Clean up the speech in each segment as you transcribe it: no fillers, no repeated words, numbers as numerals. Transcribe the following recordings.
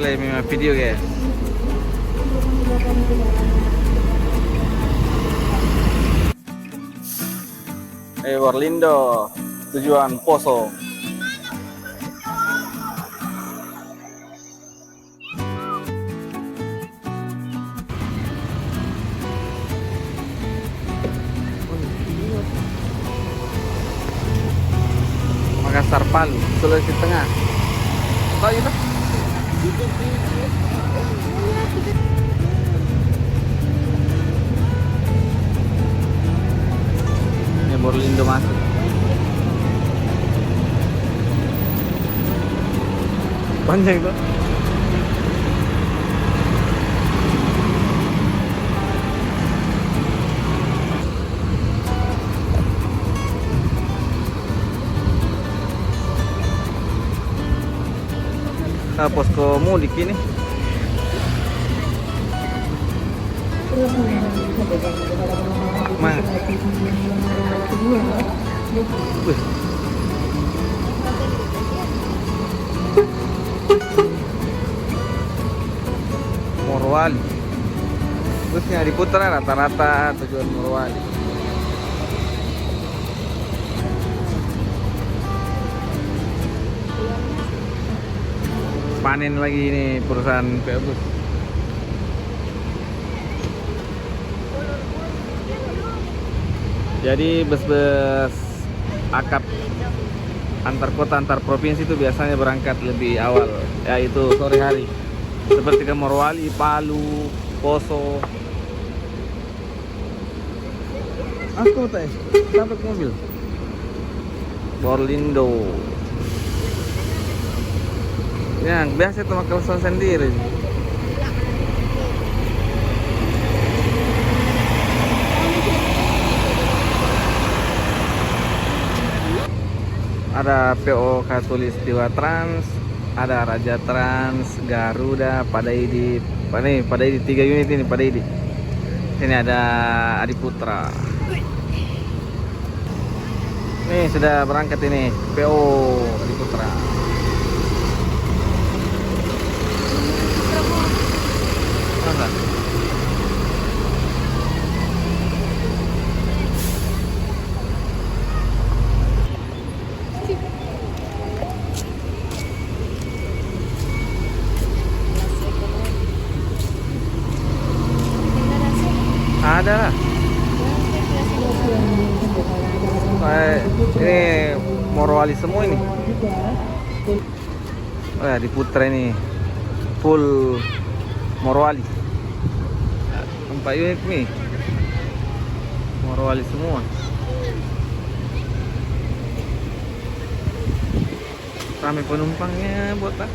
lagi memang video guys. Warlindo, tujuan Poso. Makassar, Palu, Sulawesi Tengah. Tahu itu? Ini Warlindo masuk. Panjang itu. Posko mudik ini. Mang. Wih. Morowali. Busnya diputar rata-rata tujuan Morowali. Panen lagi ini perusahaan PO Bus. Jadi bus-bus akap antar kota antar provinsi itu biasanya berangkat lebih awal, yaitu sore hari, seperti ke Morowali, Palu, Poso. Aku teh tabrak mobil Warlindo. Yang biasa itu makan usaha sendiri. Ada PO Khatulistiwa Trans, ada Raja Trans, Garuda, Padaidi. Padaidi 3 unit ini Padaidi. Sini ada Adiputra. Nih sudah berangkat ini PO Adiputra. Ada lah. Ini Morowali semua ini. Oh ya, di Putra ini full Morowali. 4 unit nih. Morowali semua. Ramai penumpangnya, botak.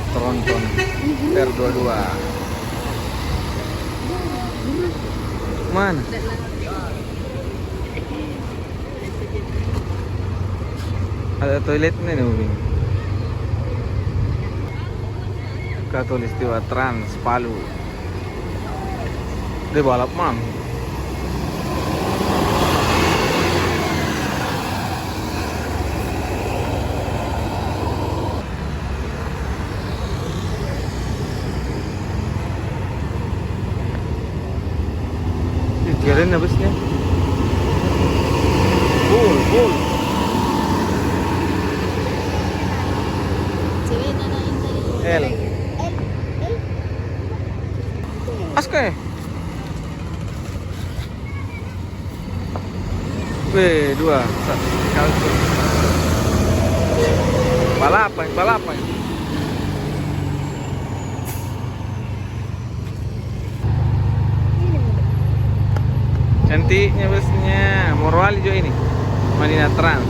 Tronton R22 mana? Ada toiletnya nih Ubin. Khatulistiwa Trans Palu. Dia balap mam. Keren habisnya. Full. L. Aska. B2 kalkun. Balapan. Cantiknya busnya. Morowali juga ini. Madinah Trans.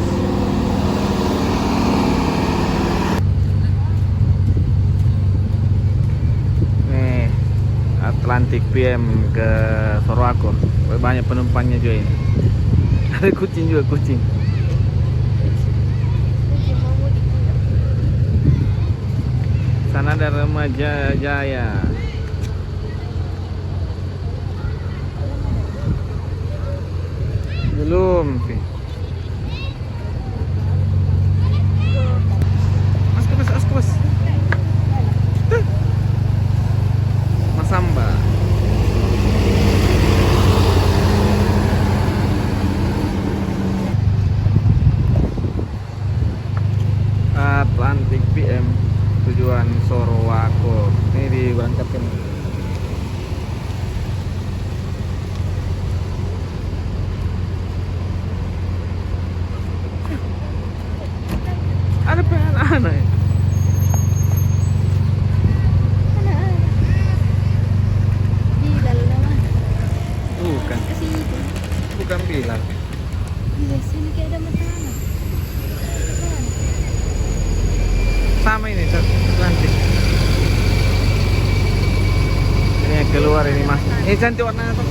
Nih, Atlantic PM ke Sorowako. Banyak penumpangnya juga ini. Ada kucing juga, kucing. Sana ada Remaja Jaya. Belum sih. Askubus. Tuh. Masamba. Atlantic PM tujuan Sorowako. Ini diberangkatkan. Ada anak-anak ya? Bilal naman. Bukan. Kasi ito. Bukan Bilal. Yes, ini kayak ada masalah. Sama ini Atlantic. Ini yang keluar ini mas. Ini cantik warnanya tuh.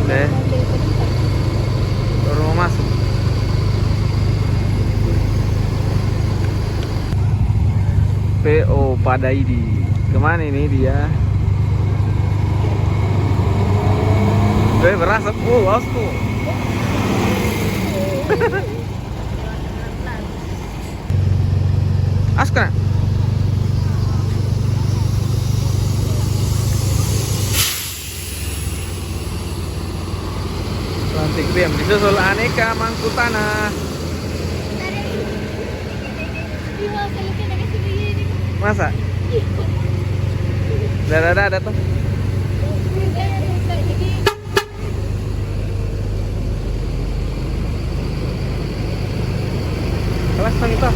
Deh, baru mau masuk. PO Padaidi. Kemana ini dia? Berasap bosku. Askra. Atlantic PM disusul aneka mangku tanah. Masa? Ada tuh. Kelas itu.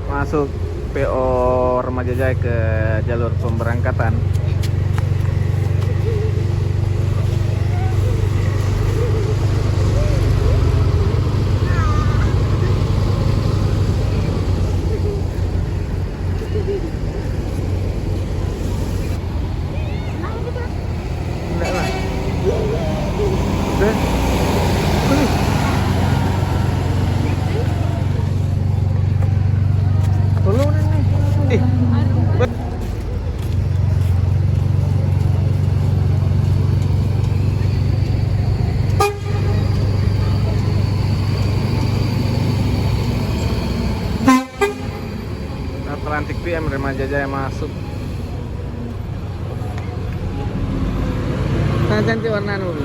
Masuk PO Remaja Jaya ke jalur pemberangkatan. Enggak lah. Udah. Tolong nih. Atlantic PM Remaja Jaya masuk. Sangat cantik warna dulu.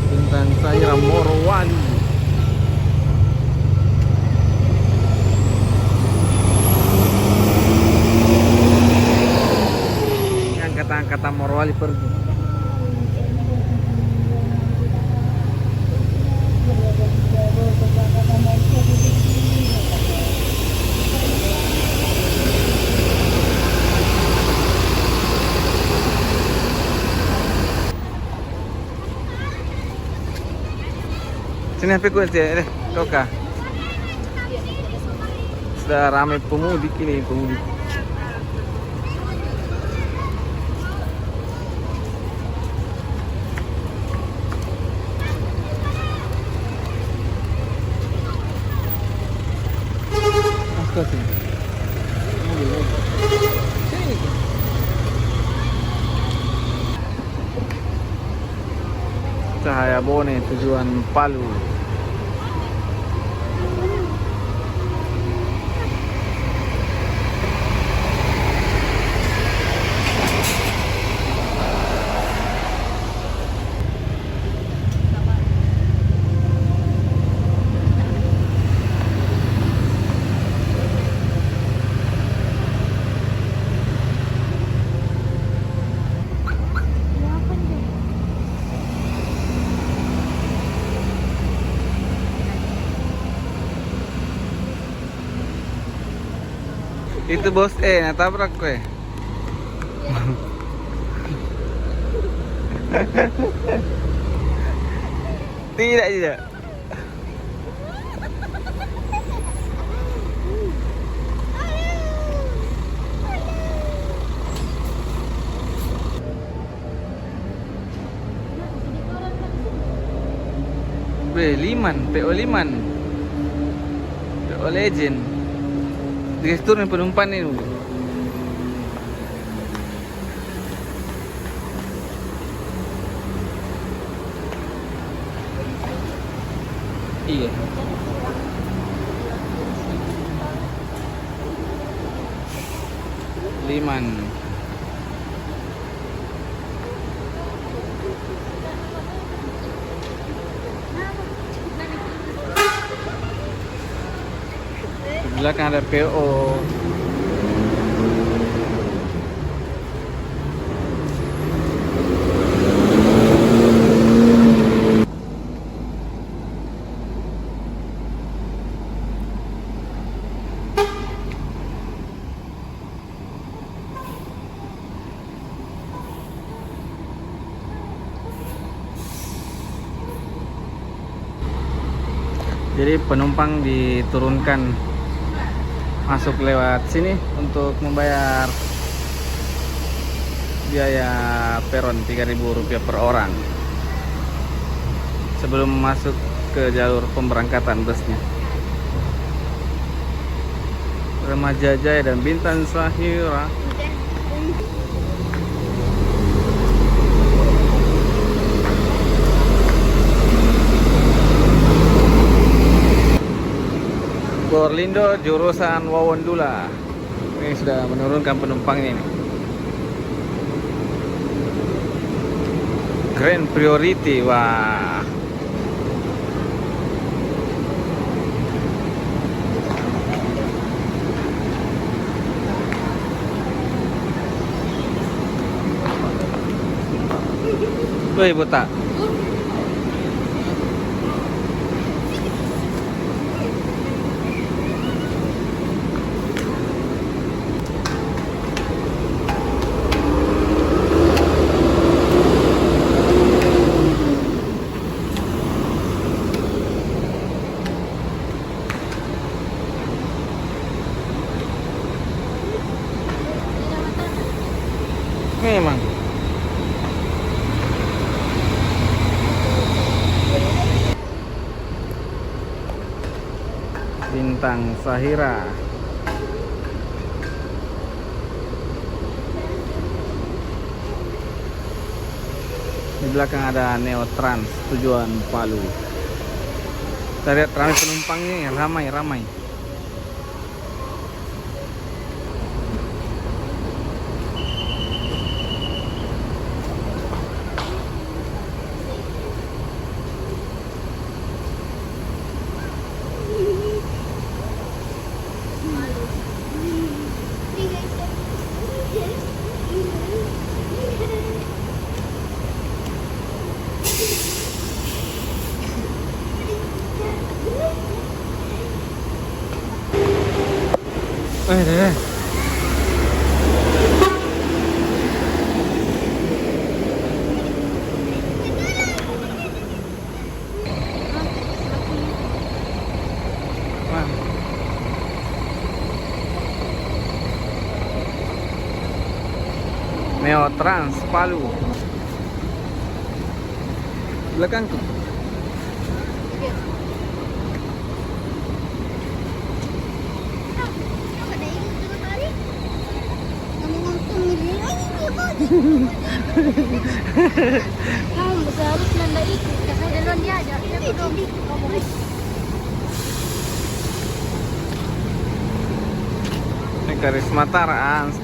Bintang saya Morowali. Yang kata-kata Morowali pergi. Sini HP ku aja, kau kah? Sudah ramai pemudik ini, pemudik. Cahaya Bone tujuan Palu. Itu bos natabrak gue. Tidak. Liman, PO Liman, PO Legend. Dikasih turun penumpang ini. Iya. Liman. Di belakang ada PO. Jadi penumpang diturunkan masuk lewat sini untuk membayar biaya peron Rp3.000 per orang sebelum masuk ke jalur pemberangkatan busnya. Remaja Jaya dan Bintan Sahira. Gorlindo jurusan Wawondula. Ini sudah menurunkan penumpangnya ini. Grand Priority, wah. Woi, buta. Memang. Bintang Sahira. Di belakang ada Neo Trans tujuan Palu. Kita lihat ramai penumpangnya, ramai. Deh. Wah. Neo Trans Palu. Belakangku. Kamu seharusnya nggak ikut, karena duluan diajak, dia belum ngomong. Ini garis Mataram.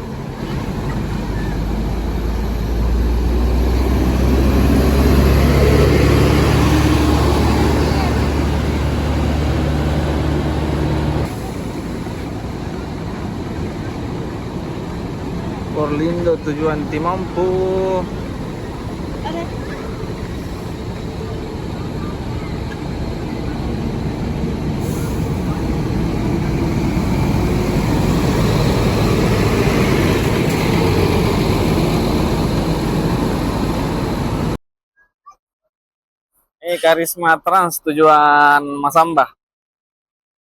Gorlindo tujuan Timampu. Ini Karisma Trans tujuan Masambah.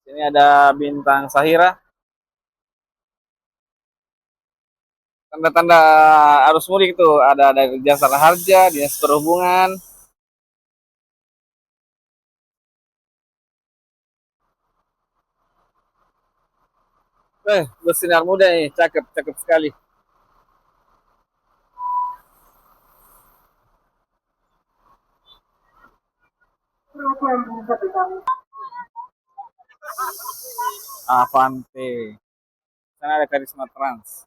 Ini ada Bintang Sahira. Tanda-tanda arus mudik itu ada dari Jasara Harja, Dinas Perhubungan, bus sinar muda nih, cakep, cakep sekali. Avante. Sana ada Karisma Trans.